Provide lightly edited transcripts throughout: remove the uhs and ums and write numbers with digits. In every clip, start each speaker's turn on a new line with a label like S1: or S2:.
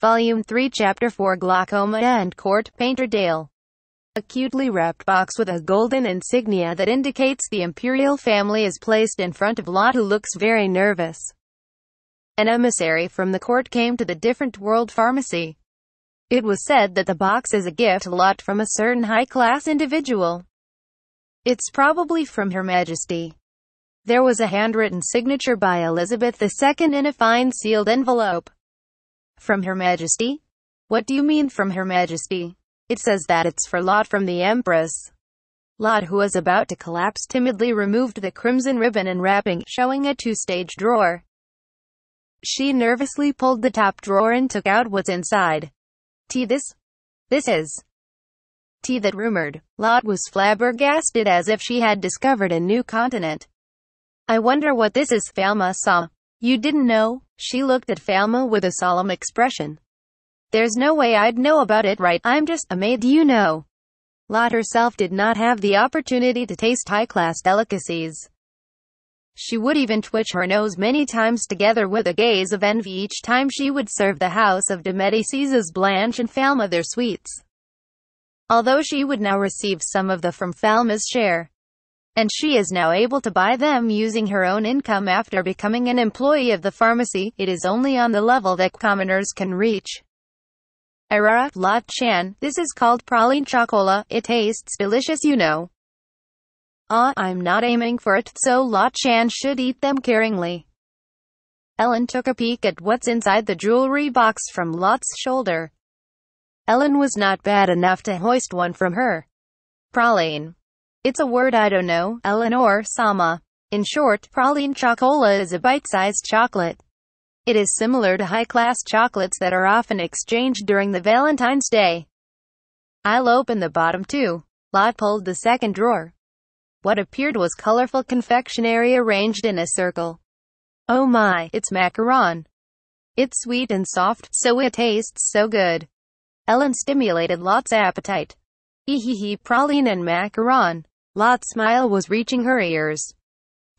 S1: Volume 3 Chapter 4 Glaucoma and Court Painter Dale. A cutely wrapped box with a golden insignia that indicates the imperial family is placed in front of Lot, who looks very nervous. An emissary from the court came to the Different World Pharmacy. It was said that the box is a gift to Lot from a certain high-class individual. It's probably from Her Majesty. There was a handwritten signature by Elizabeth II in a fine sealed envelope. From Her Majesty? What do you mean from Her Majesty? It says that it's for Lot from the Empress. Lot, who was about to collapse, timidly removed the crimson ribbon and wrapping, showing a two-stage drawer. She nervously pulled the top drawer and took out what's inside. Tea this? This is tea, that rumored. Lot was flabbergasted, as if she had discovered a new continent. I wonder what this is, Falma saw. You didn't know? She looked at Falma with a solemn expression. There's no way I'd know about it, right? I'm just a maid, you know. Lot herself did not have the opportunity to taste high-class delicacies. She would even twitch her nose many times together with a gaze of envy each time she would serve the house of de Médices's Blanche and Falma their sweets. Although she would now receive some of them from Falma's share, and she is now able to buy them using her own income after becoming an employee of the pharmacy, it is only on the level that commoners can reach. Irara, Lot Chan, this is called praline chocolat, it tastes delicious, you know. I'm not aiming for it, so Lot Chan should eat them caringly. Ellen took a peek at what's inside the jewelry box from Lot's shoulder. Ellen was not bad enough to hoist one from her. Praline. It's a word I don't know, Eleanor Sama. In short, praline chocolat is a bite-sized chocolate. It is similar to high-class chocolates that are often exchanged during the Valentine's Day. I'll open the bottom too. Lot pulled the second drawer. What appeared was colorful confectionery arranged in a circle. Oh my, it's macaron. It's sweet and soft, so it tastes so good. Ellen stimulated Lot's appetite. Hee praline and macaron. Lot's smile was reaching her ears.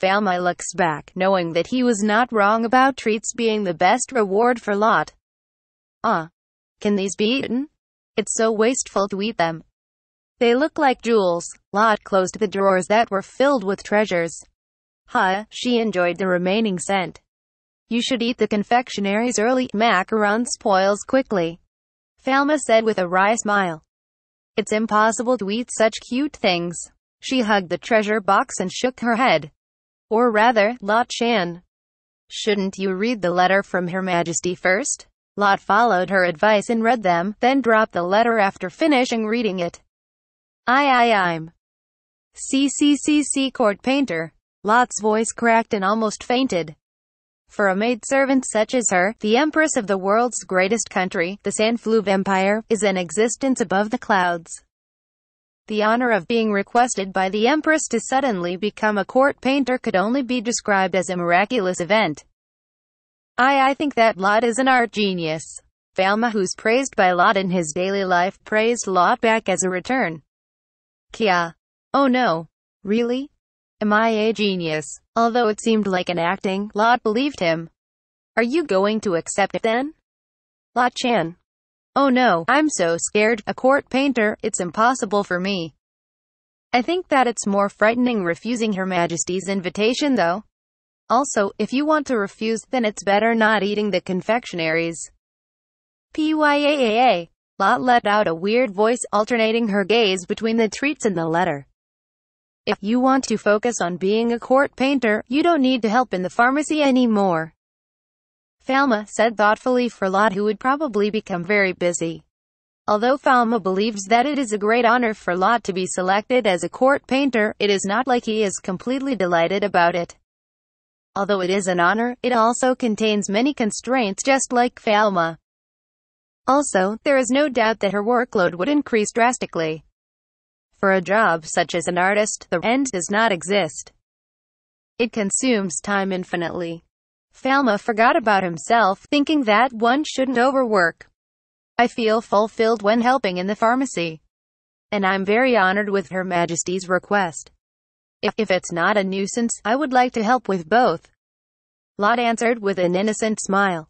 S1: Falma looks back, knowing that he was not wrong about treats being the best reward for Lot. Can these be eaten? It's so wasteful to eat them. They look like jewels. Lot closed the drawers that were filled with treasures. She enjoyed the remaining scent. You should eat the confectionaries early, macaron spoils quickly. Falma said with a wry smile. It's impossible to eat such cute things. She hugged the treasure box and shook her head. Or rather, Lot Chan. Shouldn't you read the letter from Her Majesty first? Lot followed her advice and read them, then dropped the letter after finishing reading it. I'm Court Painter. Lot's voice cracked and almost fainted. For a maidservant such as her, the Empress of the world's greatest country, the Sanfleuve Empire, is an existence above the clouds. The honor of being requested by the Empress to suddenly become a court painter could only be described as a miraculous event. I think that Lot is an art genius. Falma, who's praised by Lot in his daily life, praised Lot back as a return. Kya? Oh no. Really? Am I a genius? Although it seemed like an acting, Lot believed him. Are you going to accept it then? Lot Chan. Oh no, I'm so scared. A court painter, it's impossible for me. I think that it's more frightening refusing Her Majesty's invitation though. Also, if you want to refuse, then it's better not eating the confectionaries. Pyaa. Lot let out a weird voice, alternating her gaze between the treats and the letter. If you want to focus on being a court painter, you don't need to help in the pharmacy anymore. Falma said thoughtfully for Lot, who would probably become very busy. Although Falma believes that it is a great honor for Lot to be selected as a court painter, it is not like he is completely delighted about it. Although it is an honor, it also contains many constraints, just like Falma. Also, there is no doubt that her workload would increase drastically. For a job such as an artist, the end does not exist. It consumes time infinitely. Falma forgot about himself, thinking that one shouldn't overwork. I feel fulfilled when helping in the pharmacy. And I'm very honored with Her Majesty's request. If it's not a nuisance, I would like to help with both. Lot answered with an innocent smile.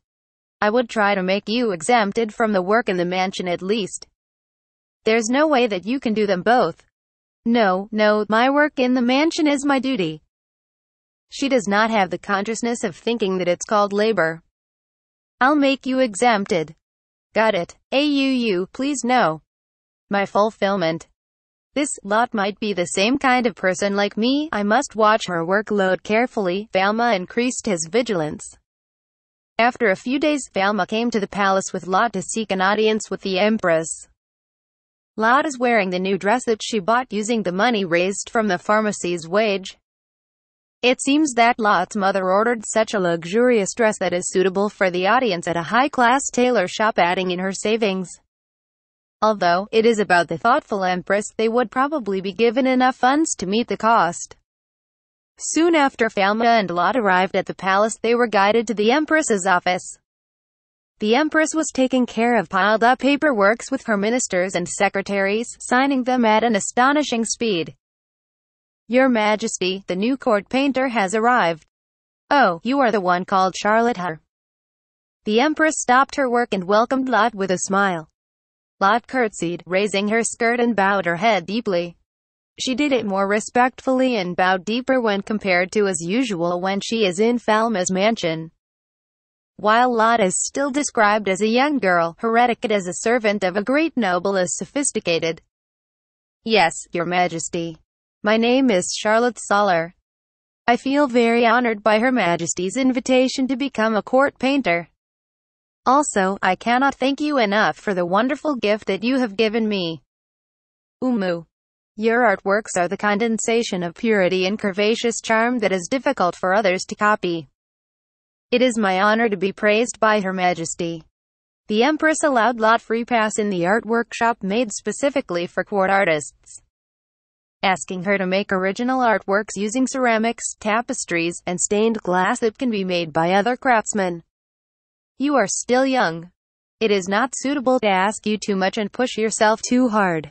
S1: I would try to make you exempted from the work in the mansion at least. There's no way that you can do them both. No, my work in the mansion is my duty. She does not have the consciousness of thinking that it's called labor. I'll make you exempted. Got it. Please no. My fulfillment. This lot might be the same kind of person like me. I must watch her workload carefully. Falma increased his vigilance. After a few days, Falma came to the palace with Lot to seek an audience with the Empress. Lot is wearing the new dress that she bought using the money raised from the pharmacy's wage. It seems that Lot's mother ordered such a luxurious dress that is suitable for the audience at a high-class tailor shop, adding in her savings. Although it is about the thoughtful Empress, they would probably be given enough funds to meet the cost. Soon after Falma and Lot arrived at the palace, they were guided to the Empress's office. The Empress was taking care of piled-up paperworks with her ministers and secretaries, signing them at an astonishing speed. Your Majesty, the new court painter has arrived. Oh, you are the one called Charlotte Har. The Empress stopped her work and welcomed Lot with a smile. Lot curtsied, raising her skirt and bowed her head deeply. She did it more respectfully and bowed deeper when compared to as usual when she is in Falma's mansion. While Lot is still described as a young girl, her etiquette as a servant of a great noble is sophisticated. Yes, Your Majesty. My name is Charlotte Soller. I feel very honored by Her Majesty's invitation to become a court painter. Also, I cannot thank you enough for the wonderful gift that you have given me. Your artworks are the condensation of purity and curvaceous charm that is difficult for others to copy. It is my honor to be praised by Her Majesty. The Empress allowed Lot free pass in the art workshop made specifically for court artists, asking her to make original artworks using ceramics, tapestries, and stained glass that can be made by other craftsmen. You are still young. It is not suitable to ask you too much and push yourself too hard.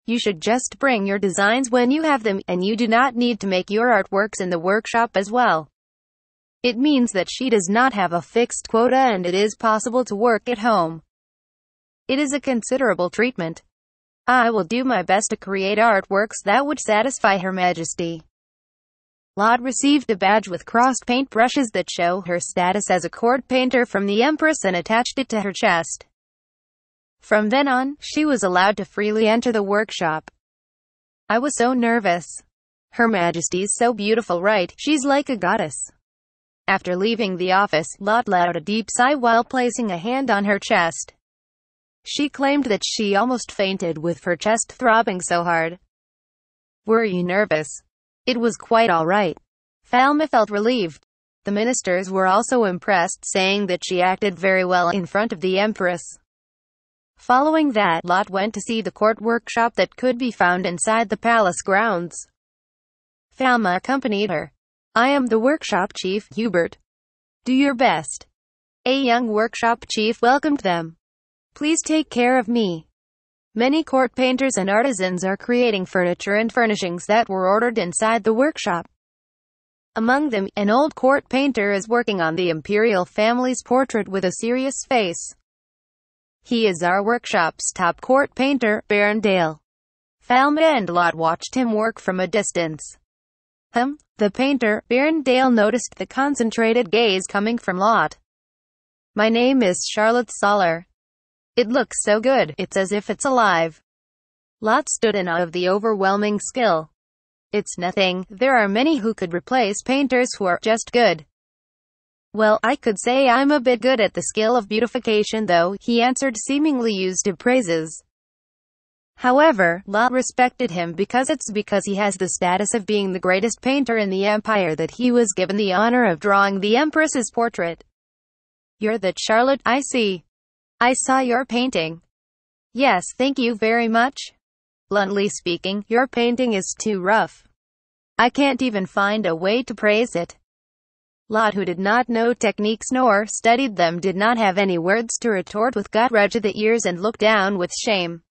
S1: You should just bring your designs when you have them, and you do not need to make your artworks in the workshop as well. It means that she does not have a fixed quota and it is possible to work at home. It is a considerable treatment. I will do my best to create artworks that would satisfy Her Majesty. Lot received a badge with crossed paint brushes that show her status as a court painter from the Empress and attached it to her chest. From then on, she was allowed to freely enter the workshop. I was so nervous. Her Majesty's so beautiful, right? She's like a goddess. After leaving the office, Lot let out a deep sigh while placing a hand on her chest. She claimed that she almost fainted with her chest throbbing so hard. Were you nervous? It was quite all right. Falma felt relieved. The ministers were also impressed, saying that she acted very well in front of the Empress. Following that, Lot went to see the court workshop that could be found inside the palace grounds. Falma accompanied her. I am the workshop chief, Hubert. Do your best. A young workshop chief welcomed them. Please take care of me. Many court painters and artisans are creating furniture and furnishings that were ordered inside the workshop. Among them, an old court painter is working on the imperial family's portrait with a serious face. He is our workshop's top court painter, Baron Dale. Falma and Lot watched him work from a distance. The painter, Baron Dale, noticed the concentrated gaze coming from Lot. My name is Charlotte Soller. It looks so good, it's as if it's alive. Lot stood in awe of the overwhelming skill. It's nothing, there are many who could replace painters who are just good. Well, I could say I'm a bit good at the skill of beautification though, he answered, seemingly used to praises. However, Lot respected him because he has the status of being the greatest painter in the empire that he was given the honor of drawing the Empress's portrait. You're the Charlotte, I see. I saw your painting. Yes, thank you very much. Bluntly speaking, your painting is too rough. I can't even find a way to praise it. Lot, who did not know techniques nor studied them, did not have any words to retort with, got red to the ears and looked down with shame.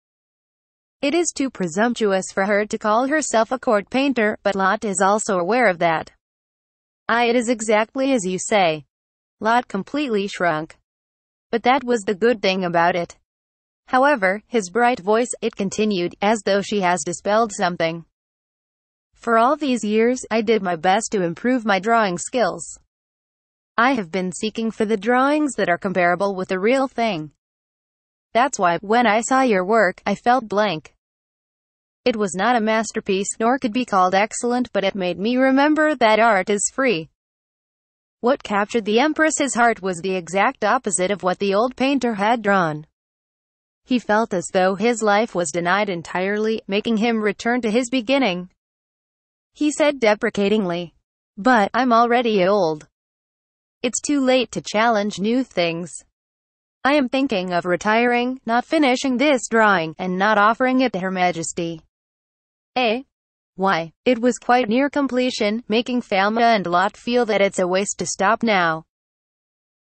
S1: It is too presumptuous for her to call herself a court painter, but Lot is also aware of that. It is exactly as you say. Lot completely shrunk. But that was the good thing about it. However, his bright voice, it continued, as though she has dispelled something. For all these years, I did my best to improve my drawing skills. I have been seeking for the drawings that are comparable with the real thing. That's why, when I saw your work, I felt blank. It was not a masterpiece, nor could be called excellent, but it made me remember that art is free. What captured the Empress's heart was the exact opposite of what the old painter had drawn. He felt as though his life was denied entirely, making him return to his beginning. He said deprecatingly, "But I'm already old. It's too late to challenge new things. I am thinking of retiring, not finishing this drawing, and not offering it to Her Majesty." Eh? Why, it was quite near completion, making Falma and Lot feel that it's a waste to stop now.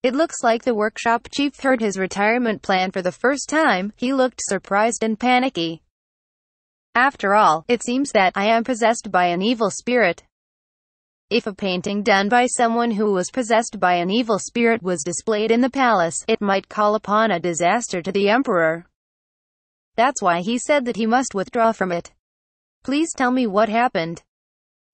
S1: It looks like the workshop chief heard his retirement plan for the first time. He looked surprised and panicky. "After all, it seems that I am possessed by an evil spirit." If a painting done by someone who was possessed by an evil spirit was displayed in the palace, it might call upon a disaster to the emperor. That's why he said that he must withdraw from it. Please tell me what happened.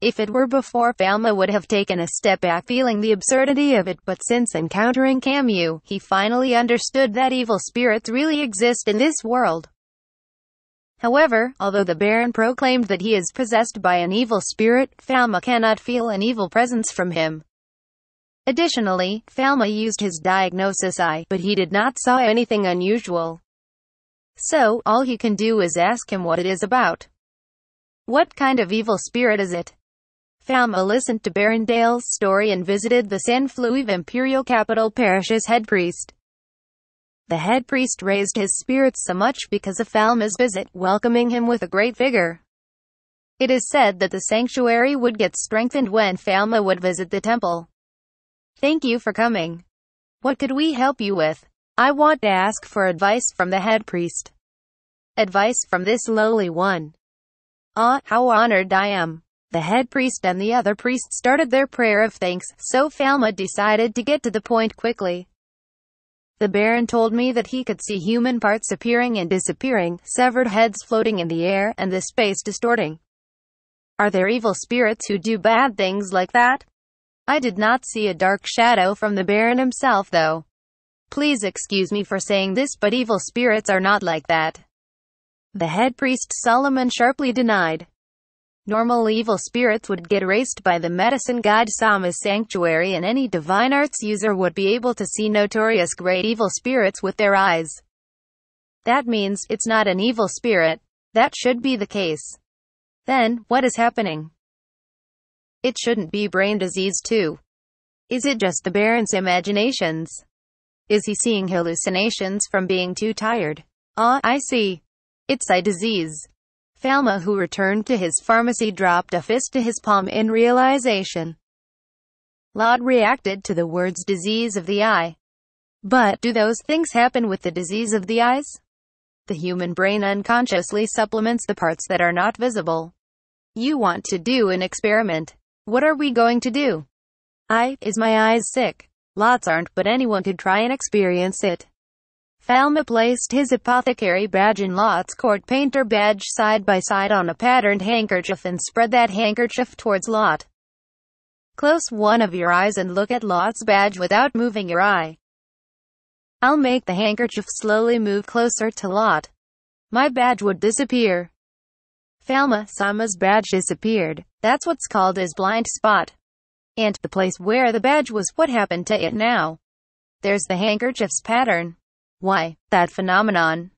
S1: If it were before, Falma would have taken a step back, feeling the absurdity of it, but since encountering Camus, he finally understood that evil spirits really exist in this world. However, although the Baron proclaimed that he is possessed by an evil spirit, Falma cannot feel an evil presence from him. Additionally, Falma used his diagnosis eye, but he did not saw anything unusual. So, all he can do is ask him what it is about. What kind of evil spirit is it? Falma listened to Baron Dale's story and visited the San Fluive imperial capital parish's head priest. The head priest raised his spirits so much because of Falma's visit, welcoming him with a great vigor. It is said that the sanctuary would get strengthened when Falma would visit the temple. "Thank you for coming. What could we help you with?" "I want to ask for advice from the head priest." "Advice from this lowly one? Ah, how honored I am." The head priest and the other priest started their prayer of thanks, so Falma decided to get to the point quickly. "The Baron told me that he could see human parts appearing and disappearing, severed heads floating in the air, and the space distorting. Are there evil spirits who do bad things like that?" "I did not see a dark shadow from the Baron himself, though. Please excuse me for saying this, but evil spirits are not like that." The head priest Solomon sharply denied. Normal evil spirits would get erased by the medicine god Sama's sanctuary, and any divine arts user would be able to see notorious great evil spirits with their eyes. That means, it's not an evil spirit. That should be the case. Then, what is happening? It shouldn't be brain disease too. Is it just the Baron's imaginations? Is he seeing hallucinations from being too tired? Ah, I see. It's eye disease. Falma, who returned to his pharmacy, dropped a fist to his palm in realization. Lot reacted to the words disease of the eye. But, do those things happen with the disease of the eyes? The human brain unconsciously supplements the parts that are not visible. You want to do an experiment. What are we going to do? Is my eyes sick? Lots aren't, but anyone could try and experience it. Falma placed his apothecary badge and Lot's court painter badge side by side on a patterned handkerchief and spread that handkerchief towards Lot. Close one of your eyes and look at Lot's badge without moving your eye. I'll make the handkerchief slowly move closer to Lot. My badge would disappear. Falma Sama's badge disappeared. That's what's called his blind spot. And the place where the badge was, what happened to it now? There's the handkerchief's pattern. Why, that phenomenon.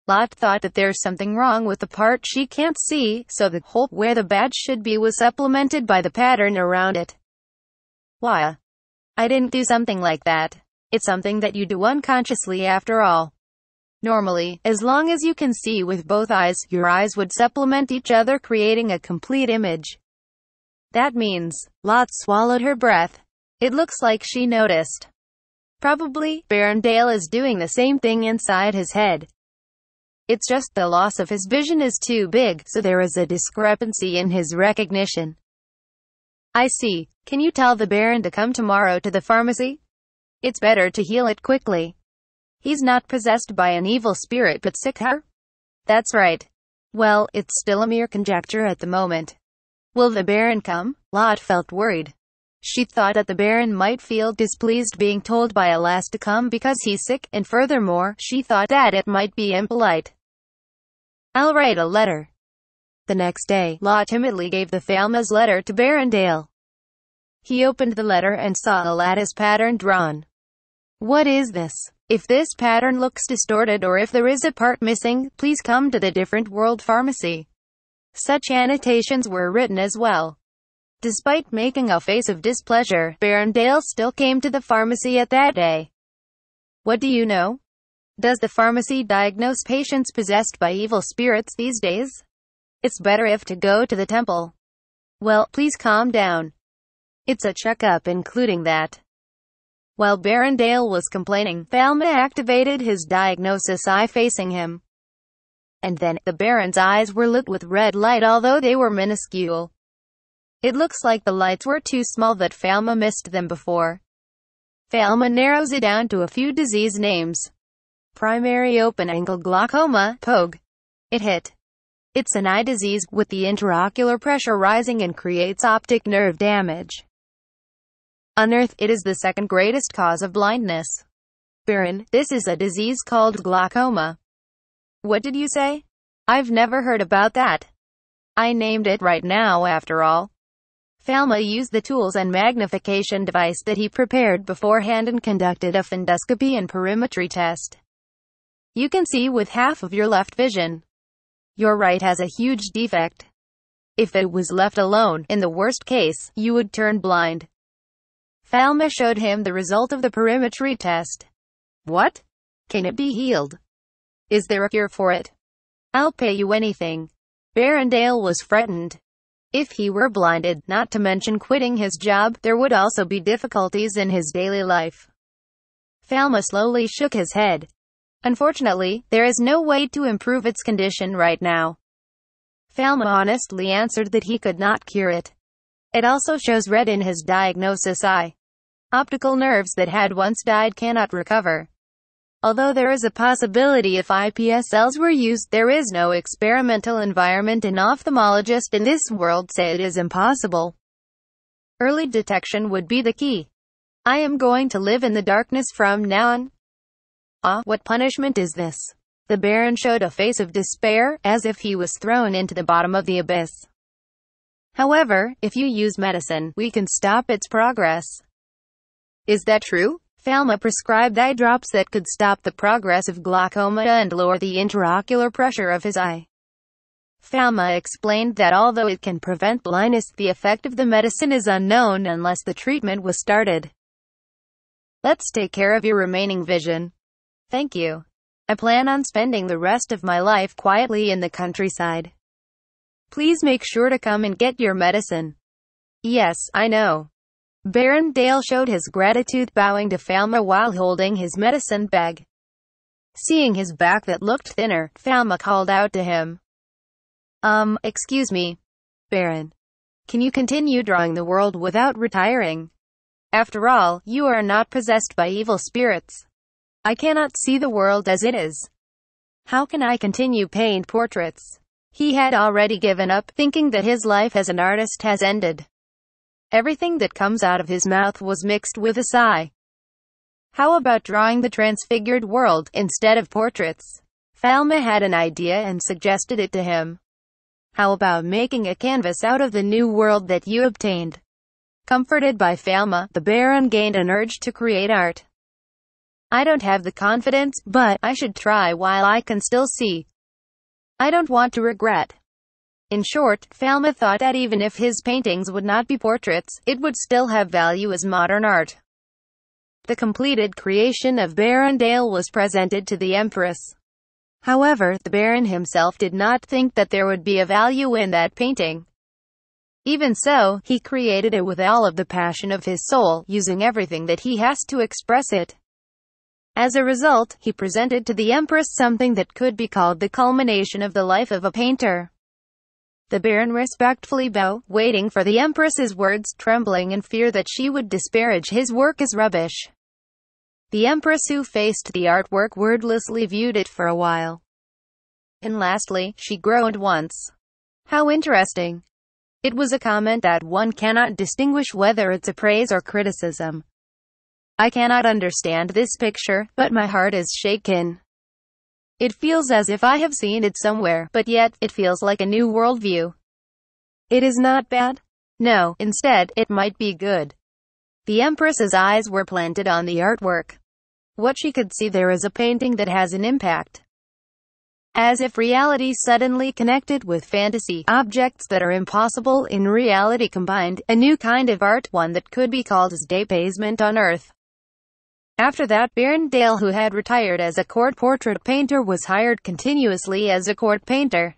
S1: Lot thought that there's something wrong with the part she can't see, so the hole where the badge should be was supplemented by the pattern around it. Why? I didn't do something like that. It's something that you do unconsciously after all. Normally, as long as you can see with both eyes, your eyes would supplement each other, creating a complete image. That means, Lot swallowed her breath. It looks like she noticed. Probably, Baron Dale is doing the same thing inside his head. It's just the loss of his vision is too big, so there is a discrepancy in his recognition. I see. Can you tell the Baron to come tomorrow to the pharmacy? It's better to heal it quickly. He's not possessed by an evil spirit but sick, huh? That's right. Well, it's still a mere conjecture at the moment. Will the Baron come? Lot felt worried. She thought that the Baron might feel displeased being told by a lass to come because he's sick, and furthermore, she thought that it might be impolite. I'll write a letter. The next day, Lot timidly gave the Falma's letter to Baron Dale. He opened the letter and saw a lattice pattern drawn. What is this? If this pattern looks distorted or if there is a part missing, please come to the Different World Pharmacy. Such annotations were written as well. Despite making a face of displeasure, Baron Dale still came to the pharmacy at that day. What do you know? Does the pharmacy diagnose patients possessed by evil spirits these days? It's better if to go to the temple. Well, please calm down. It's a checkup including that. While Baron Dale was complaining, Falma activated his diagnosis eye facing him. And then, the Baron's eyes were lit with red light although they were minuscule. It looks like the lights were too small that Falma missed them before. Falma narrows it down to a few disease names. Primary open-angle glaucoma, POG. It hit. It's an eye disease, with the intraocular pressure rising and creates optic nerve damage. Unearthed, it is the second greatest cause of blindness. Baron, this is a disease called glaucoma. What did you say? I've never heard about that. I named it right now after all. Falma used the tools and magnification device that he prepared beforehand and conducted a fundoscopy and perimetry test. You can see with half of your left vision. Your right has a huge defect. If it was left alone, in the worst case, you would turn blind. Falma showed him the result of the perimetry test. What? Can it be healed? Is there a cure for it? I'll pay you anything. Baron Dale was frightened. If he were blinded, not to mention quitting his job, there would also be difficulties in his daily life. Falma slowly shook his head. Unfortunately, there is no way to improve its condition right now. Falma honestly answered that he could not cure it. It also shows red in his diagnosis eye. Optical nerves that had once died cannot recover. Although there is a possibility if IPS cells were used, there is no experimental environment and ophthalmologists in this world say it is impossible. Early detection would be the key. I am going to live in the darkness from now on. Ah, what punishment is this? The Baron showed a face of despair, as if he was thrown into the bottom of the abyss. However, if you use medicine, we can stop its progress. Is that true? Falma prescribed eye drops that could stop the progress of glaucoma and lower the intraocular pressure of his eye. Falma explained that although it can prevent blindness, the effect of the medicine is unknown unless the treatment was started. Let's take care of your remaining vision. Thank you. I plan on spending the rest of my life quietly in the countryside. Please make sure to come and get your medicine. Yes, I know. Baron Dale showed his gratitude, bowing to Falma while holding his medicine bag. Seeing his back that looked thinner, Falma called out to him. Excuse me, Baron. Can you continue drawing the world without retiring? After all, you are not possessed by evil spirits. I cannot see the world as it is. How can I continue paint portraits? He had already given up, thinking that his life as an artist has ended. Everything that comes out of his mouth was mixed with a sigh. How about drawing the transfigured world, instead of portraits? Falma had an idea and suggested it to him. How about making a canvas out of the new world that you obtained? Comforted by Falma, the Baron gained an urge to create art. I don't have the confidence, but I should try while I can still see. I don't want to regret. In short, Falma thought that even if his paintings would not be portraits, it would still have value as modern art. The completed creation of Baron Dale was presented to the Empress. However, the Baron himself did not think that there would be a value in that painting. Even so, he created it with all of the passion of his soul, using everything that he has to express it. As a result, he presented to the Empress something that could be called the culmination of the life of a painter. The Baron respectfully bowed, waiting for the Empress's words, trembling in fear that she would disparage his work as rubbish. The empress who faced the artwork wordlessly viewed it for a while. And lastly, she groaned once. How interesting. It was a comment that one cannot distinguish whether it's a praise or criticism. I cannot understand this picture, but my heart is shaken. It feels as if I have seen it somewhere, but yet, it feels like a new worldview. It is not bad? No, instead, it might be good. The empress's eyes were planted on the artwork. What she could see there is a painting that has an impact. As if reality suddenly connected with fantasy, objects that are impossible in reality combined, a new kind of art, one that could be called as dépaysement on Earth. After that, Berendale, who had retired as a court portrait painter, was hired continuously as a court painter.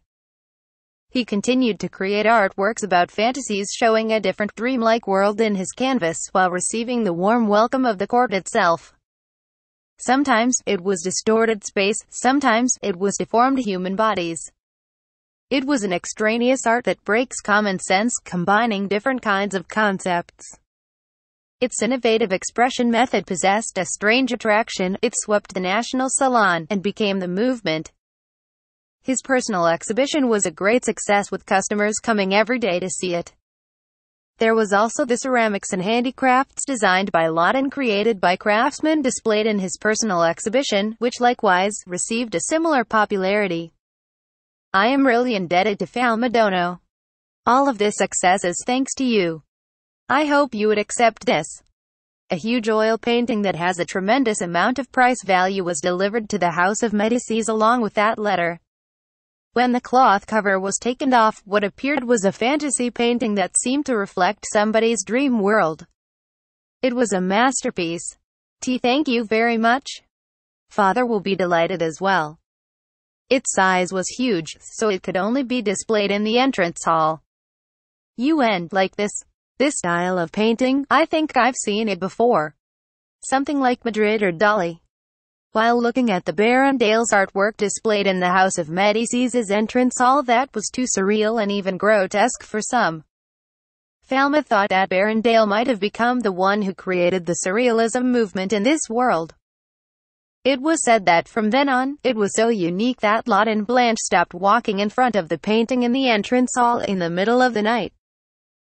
S1: He continued to create artworks about fantasies showing a different dreamlike world in his canvas, while receiving the warm welcome of the court itself. Sometimes, it was distorted space, sometimes, it was deformed human bodies. It was an extraneous art that breaks common sense, combining different kinds of concepts. Its innovative expression method possessed a strange attraction. It swept the national salon, and became the movement. His personal exhibition was a great success, with customers coming every day to see it. There was also the ceramics and handicrafts designed by Lot and created by craftsmen displayed in his personal exhibition, which likewise received a similar popularity. I am really indebted to Falmadono. All of this success is thanks to you. I hope you would accept this. A huge oil painting that has a tremendous amount of price value was delivered to the House of Medicis along with that letter. When the cloth cover was taken off, what appeared was a fantasy painting that seemed to reflect somebody's dream world. It was a masterpiece. Thank you very much. Father will be delighted as well. Its size was huge, so it could only be displayed in the entrance hall. Like this style of painting, I think I've seen it before. Something like Madrid or Dali. While looking at the Berendale's artwork displayed in the House of Medicis' entrance hall, that was too surreal and even grotesque for some. Falma thought that Berendale might have become the one who created the surrealism movement in this world. It was said that from then on, it was so unique that Lot and Blanche stopped walking in front of the painting in the entrance hall in the middle of the night.